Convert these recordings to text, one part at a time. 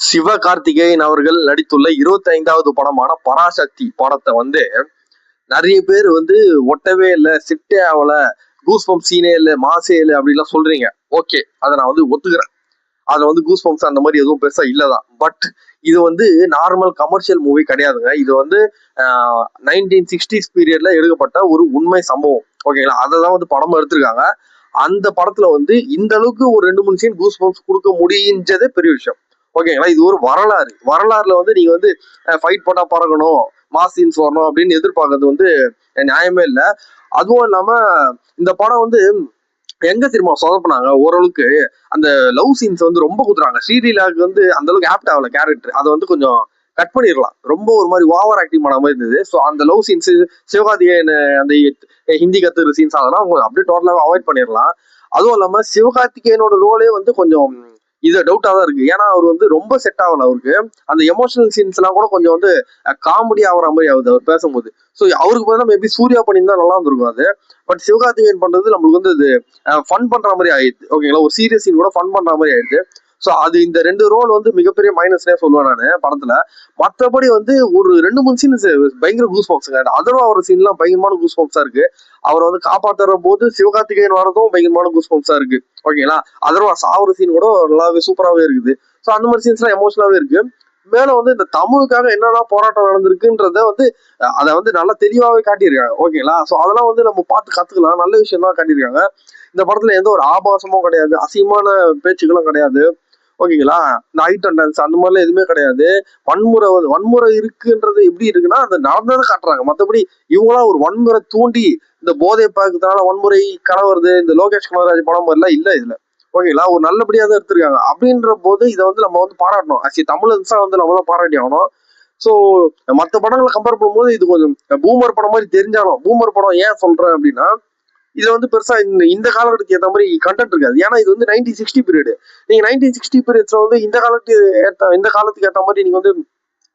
சிவகார்த்திகேயன் அவர்கள் நடித்துள்ள 25வது படமான பராசக்தி படத்தை வந்து நிறைய பேர் வந்து ஒட்டவே இல்லை, சிட்டே ஆகல, கூஸ் பம்ப் சீனே இல்லை, மாசே இல்லை அப்படின்லாம் சொல்றீங்க. ஓகே, அதை நான் வந்து ஒத்துக்கிறேன். அதுல வந்து கூஸ் பம்ப்ஸ் அந்த மாதிரி எதுவும் பெருசா இல்லதான். பட் இது வந்து நார்மல் கமர்ஷியல் மூவி கிடையாதுங்க. இது வந்து 1960s பீரியட்ல எடுக்கப்பட்ட ஒரு உண்மை சம்பவம். ஓகேங்களா, அதை தான் வந்து படமா எடுத்திருக்காங்க. அந்த படத்துல வந்து இந்த அளவுக்கு ஒரு 2-3 சீன் கூஸ் பம்ப்ஸ் கொடுக்க முடிஞ்சதே பெரிய விஷயம். ஓகேங்களா, இது ஒரு வரலாறுல வந்து நீங்க வந்து ஃபைட் போட்டா பறக்கணும், மாஸ் சீன்ஸ் வரணும் அப்படின்னு எதிர்பார்க்கறது வந்து நியாயமே இல்லை. அதுவும் இல்லாம இந்த படம் வந்து எங்க தெரியுமா சொதப்பினாங்க ஓரளவுக்கு, அந்த லவ் சீன்ஸ் வந்து ரொம்ப குடுக்குறாங்க. ஸ்ரீலீலாவுக்கு வந்து அந்த அளவுக்கு ஆப்ட் ஆகல கேரக்டர். அதை வந்து கொஞ்சம் கட் பண்ணிடலாம். ரொம்ப ஒரு மாதிரி ஓவர் ஆக்டிங் பண்ண மாதிரி இருந்தது. ஸோ அந்த லவ் சீன்ஸ், சிவகார்த்திகேயன் அந்த ஹிந்தி கத்துக்கிற சீன்ஸ் அதெல்லாம் அப்படியே டோட்டலாக அவாய்ட் பண்ணிடலாம். அதுவும் இல்லாம சிவகார்த்திகேயனோட ரோலே வந்து கொஞ்சம் இது டவுட்டா தான் இருக்கு. ஏன்னா அவர் வந்து ரொம்ப செட் ஆகல அவருக்கு. அந்த எமோஷனல் சீன்ஸ் எல்லாம் கூட கொஞ்சம் வந்து காமெடி ஆகிற மாதிரி ஆகுது அவர் பேசும்போது. ஸோ அவருக்கு பதிலாக மேபி சூர்யா பண்ணியிருந்தா நல்லா இருந்திருக்கும் அது. பட் சிவகார்த்திகேயன் பண்றது நம்மளுக்கு வந்து இது ஃபன் பண்ற மாதிரி ஆயிடுது. ஓகேங்களா, ஒரு சீரியஸ் சீன் கூட ஃபன் பண்ற மாதிரி ஆயிடுது. ஸோ அது இந்த 2 ரோல் வந்து மிகப்பெரிய மைனஸ்னே சொல்லுவேன் நான் படத்துல. மற்றபடி வந்து ஒரு 2-3 சீன் பயங்கர கூஸ் பம்ப்ஸுங்க. அதர்வா ஒரு சீன்லாம் பயங்கரமான கூஸ் பம்ப்ஸா இருக்கு. அவரை வந்து காப்பாத்துற போது சிவகார்த்திகேயன் வரதும் பயங்கரமான கூஸ் பம்ப்ஸா இருக்கு. ஓகேங்களா, அதர்வா சாவுற சீன் கூட நல்லாவே சூப்பராகவே இருக்குது. ஸோ அந்த மாதிரி சீன்ஸ்லாம் எமோஷனலாவே இருக்கு. மேல வந்து இந்த தமிழுக்காக என்னெல்லாம் போராட்டம் நடந்திருக்குன்றத வந்து அதை வந்து நல்லா தெளிவாவே காட்டியிருக்காங்க. ஓகேங்களா, ஸோ அதெல்லாம் வந்து நம்ம பார்த்து கத்துக்கலாம். நல்ல விஷயம் தான் காட்டியிருக்காங்க. இந்த படத்துல எந்த ஒரு ஆபாசமும் கிடையாது, அசிங்கமான பேச்சுக்களும் கிடையாது. ஓகேங்களா, இந்த ஐட்டம் டான்ஸ் அந்த மாதிரிலாம் எதுவுமே கிடையாது. வன்முறை இருக்குன்றது எப்படி இருக்குன்னா அந்த நடந்ததை காட்டுறாங்க. மற்றபடி இவங்களா ஒரு வன்முறை தூண்டி இந்த போதை பழக்கத்தினால வன்முறை கலவருது இந்த லோகேஷ் கனகராஜ் படம் மாதிரிலாம் இல்லை இதுல. ஓகேங்களா, ஒரு நல்லபடியா தான் எடுத்திருக்காங்க. அப்படின்ற போது இதை வந்து நம்ம வந்து பாராட்டணும். ஆக்சுவலி தமிழன்ஸா வந்து நம்ம தான் பாராட்டி ஆகணும். ஸோ மற்ற படங்களை கம்பேர் பண்ணும்போது இது கொஞ்சம் பூமர் படம் மாதிரி தெரிஞ்சாலும், பூமர் படம் ஏன் சொல்றேன் அப்படின்னா இதுல வந்து பெருசா இந்த காலகட்டத்துக்கு ஏற்ற மாதிரி கண்டென்ட் இருக்காது. ஏன்னா இது வந்து 1960 பீரியட். நீங்க 1960 பீரியட்ஸ்ல வந்து இந்த காலத்துக்கு ஏற்ற மாதிரி நீங்க வந்து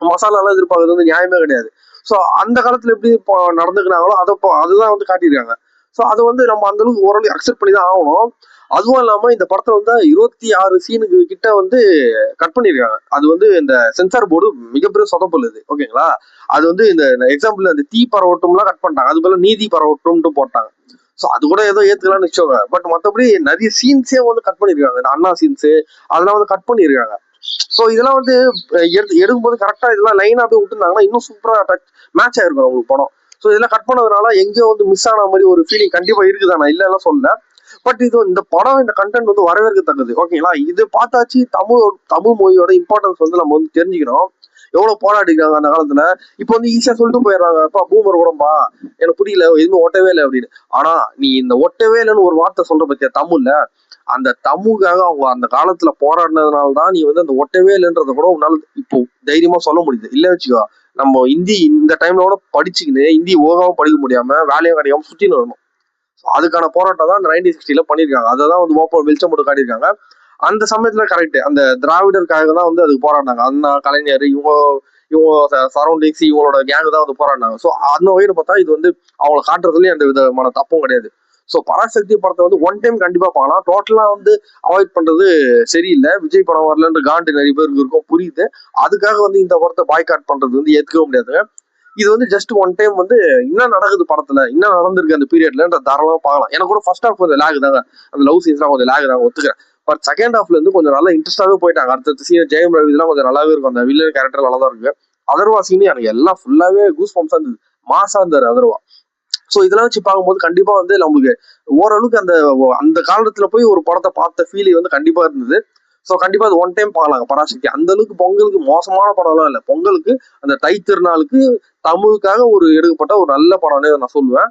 மசாலா எல்லாம் எதிர்பார்க்கறது வந்து நியாயமே கிடையாது. ஸோ அந்த காலத்துல எப்படி நடந்துக்கிறாங்களோ அதுதான் வந்து காட்டியிருக்காங்க. ஸோ அதை வந்து நம்ம அந்த அளவுக்கு ஓரளவு அக்செப்ட் பண்ணி தான் ஆகணும். அதுவும் இல்லாம இந்த படத்தை வந்து 26 சீனுக்கு கிட்ட வந்து கட் பண்ணிருக்காங்க. அது வந்து இந்த சென்சார் போர்டு மிகப்பெரிய சொதப்பல் இது. ஓகேங்களா, அது வந்து இந்த எக்ஸாம்பிள் அந்த தீ பரவட்டும்லாம் கட் பண்ணிட்டாங்க. அது போல நீதி பரவட்டும்ட்டு போட்டாங்க. ஸோ அது கூட ஏதோ ஏத்துக்கலாம்னு வச்சோங்க. பட் மற்றபடி நிறைய சீன்ஸே வந்து கட் பண்ணிருக்காங்க. இந்த அண்ணா சீன்ஸ் அதெல்லாம் வந்து கட் பண்ணிருக்காங்க. ஸோ இதெல்லாம் வந்து எடுக்கும்போது கரெக்டா இதெல்லாம் லைனா போய் விட்டுருந்தாங்கன்னா இன்னும் சூப்பரா மேட்ச் ஆயிருக்கும் உங்களுக்கு படம். ஸோ இதெல்லாம் கட் பண்ணதுனால எங்கேயோ வந்து மிஸ் ஆன மாதிரி ஒரு ஃபீலிங் கண்டிப்பா இருக்குதா, நான் இல்லைன்னா சொல்லல. பட் இது இந்த படம் இந்த கண்டென்ட் வந்து வரவேற்கத்தக்கது. ஓகேங்களா, இது பார்த்தாச்சு தமிழ் மொழியோட இம்பார்ட்டன்ஸ் வந்து நம்ம வந்து தெரிஞ்சுக்கணும். எவ்வளவு போராடிக்கிறாங்க அந்த காலத்துல. இப்ப வந்து ஈஸியா சொல்லிட்டு போயிடுறாங்க, அப்பா பூமர் உடம்பா எனக்கு புரியல, எதுவுமே ஒட்டவே இல்லை அப்படின்னு. ஆனா நீ இந்த ஒட்டவே இல்லைன்னு ஒரு வார்த்தை சொல்ற பத்தியா தமிழ்ல, அந்த தமிழுக்காக அவங்க அந்த காலத்துல போராடினதுனாலதான் நீ வந்து அந்த ஒட்டவே இல்லைன்றத கூட உன்னால இப்போ தைரியமா சொல்ல முடியுது. இல்ல வச்சுக்கோ, நம்ம ஹிந்தி இந்த டைம்ல கூட படிச்சுக்கின்னு ஹிந்தி ஓகாவும் படிக்க முடியாம வேலையும் கிடைக்காம சுத்தின்னு வரணும். அதுக்கான போராட்டம் தான் அந்த 1960ல பண்ணிருக்காங்க. அதான் வந்து ஓப்பன் வெளிச்சம் போட்டு காட்டியிருக்காங்க. அந்த சமயத்துல கரெக்ட், அந்த திராவிடருக்காக தான் வந்து அதுக்கு போராடினாங்க. அண்ணா, கலைஞர், இவங்க சரௌண்டிங்ஸ், இவங்களோட கேங்கு தான் வந்து போராடினாங்க. ஸோ அந்த வகையில பார்த்தா இது வந்து அவங்களை காட்டுறதுலயும் எந்த விதமான தப்பும் கிடையாது. ஸோ பராசக்தி படத்தை வந்து ஒன் டைம் கண்டிப்பா பார்க்கலாம். டோட்டலா வந்து அவாய்ட் பண்றது சரியில்லை. விஜய் படம் வரலன்ற காண்டு நிறைய பேருக்கு இருக்கும், புரியுது. அதுக்காக வந்து இந்த படத்தை பாய்காட் பண்றது வந்து ஏத்துக்கவும் முடியாதுங்க. இது வந்து ஜஸ்ட் ஒன் டைம் வந்து என்ன நடக்குது படத்துல, என்ன நடந்திருக்கு அந்த பீரியட்லன்ற தாராளமா பார்க்கலாம். எனக்கு கூட ஃபர்ஸ்ட் ஹாஃப் கொஞ்சம் லேக் தாங்க, அந்த லவ் சீன்ஸ்லாம் கொஞ்சம் லேக் தாங்க, ஒத்துக்கிறேன். பட் செகண்ட் ஹாஃப்ல இருந்து கொஞ்சம் நல்லா இன்ட்ரெஸ்டாவே போயிட்டாங்க. அடுத்த சீன் ஜெயம் ரவி இதெல்லாம் கொஞ்சம் நல்லாவே இருக்கும். அந்த வில்லன் கேரக்டர் நல்லா தான் இருக்கு. அதர்வா சீன் எனக்கு எல்லாம் ஃபுல்லாவே கூஸ் பம்ப்ஸா இருந்தது. மாசா இருந்தாரு அதர்வா. ஸோ இதெல்லாம் வச்சு பார்க்கும்போது கண்டிப்பா வந்து நம்மளுக்கு ஓரளவுக்கு அந்த அந்த காலத்துல போய் ஒரு படத்தை பார்த்த ஃபீல் வந்து கண்டிப்பா இருந்தது. ஸோ கண்டிப்பா அது ஒன் டைம் பார்க்கலாம் பராசக்தி. அந்த அளவுக்கு பொங்கலுக்கு மோசமான படம்லாம் இல்லை. பொங்கலுக்கு அந்த தை திருநாளுக்கு தமிழுக்காக ஒரு எடுக்கப்பட்ட ஒரு நல்ல படம்னே நான் சொல்லுவேன்.